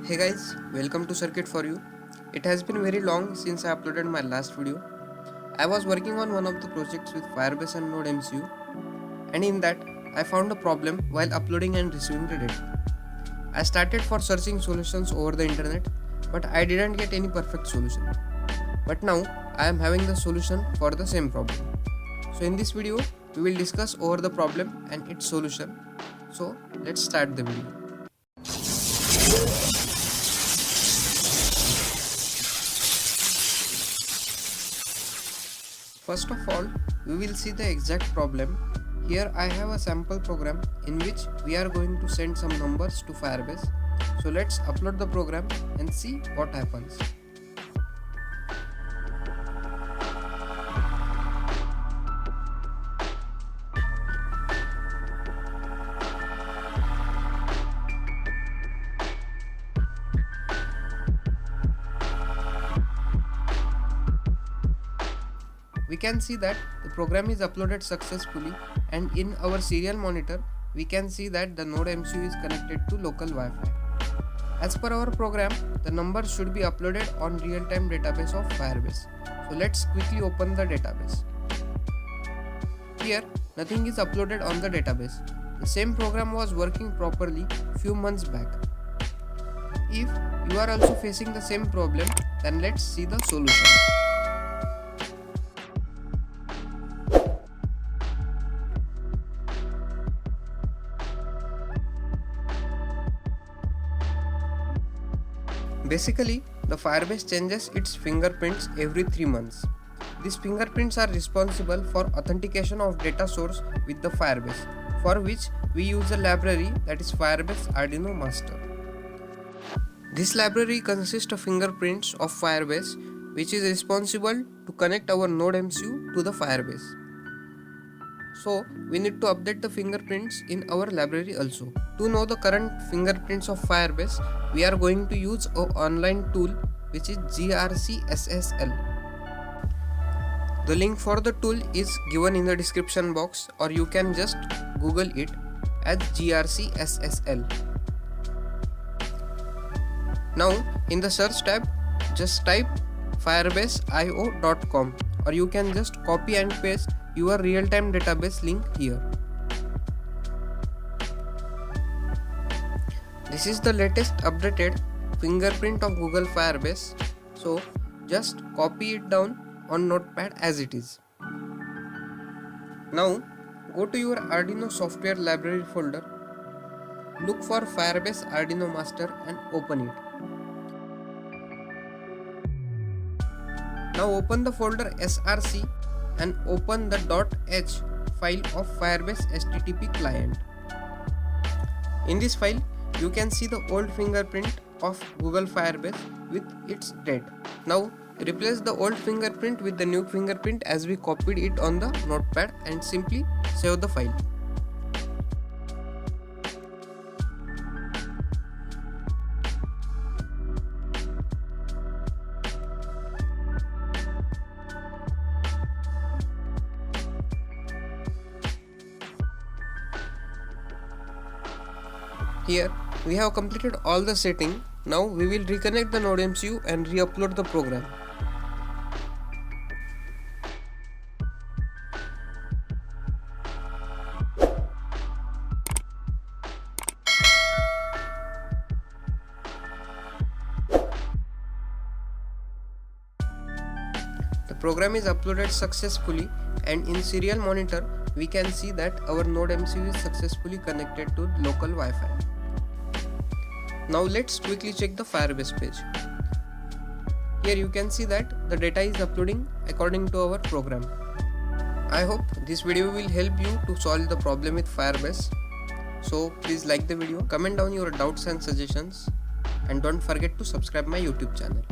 Hey guys, welcome to Circuit for You. It has been very long since I uploaded my last video. I was working on one of the projects with Firebase and NodeMCU, and in that I found a problem while uploading and receiving the data. I started for searching solutions over the internet, but I didn't get any perfect solution. But now I am having the solution for the same problem. So in this video, we will discuss over the problem and its solution. So let's start the video. First of all, we will see the exact problem. Here I have a sample program in which we are going to send some numbers to Firebase. So let's upload the program and see what happens. We can see that the program is uploaded successfully, and in our serial monitor we can see that the NodeMCU is connected to local Wi-Fi. As per our program, the number should be uploaded on real-time database of Firebase. So let's quickly open the database. Here nothing is uploaded on the database. The same program was working properly few months back. If you are also facing the same problem, then let's see the solution. Basically, the Firebase changes its fingerprints every 3 months. These fingerprints are responsible for authentication of data source with the Firebase, for which we use a library that is Firebase Arduino Master. This library consists of fingerprints of Firebase, which is responsible to connect our NodeMCU to the Firebase. So we need to update the fingerprints in our library also. To know the current fingerprints of Firebase, we are going to use an online tool which is GRC SSL. The link for the tool is given in the description box, or you can just Google it as GRC SSL. Now in the search tab, just type firebase.io.com, or you can just copy and paste your real-time database link here. This is the latest updated fingerprint of Google Firebase, so just copy it down on Notepad as it is. Now go to your Arduino software library folder, look for Firebase Arduino Master and open it. Now open the folder src and open the .h file of Firebase HTTP client. In this file, you can see the old fingerprint of Google Firebase with its date. Now replace the old fingerprint with the new fingerprint as we copied it on the notepad, and simply save the file. Here we have completed all the setting. Now we will reconnect the NodeMCU and re-upload the program. The program is uploaded successfully, and in serial monitor we can see that our NodeMCU is successfully connected to local Wi-Fi. Now let's quickly check the Firebase page. Here you can see that the data is uploading according to our program. I hope this video will help you to solve the problem with Firebase. So please like the video, comment down your doubts and suggestions, and don't forget to subscribe my YouTube channel.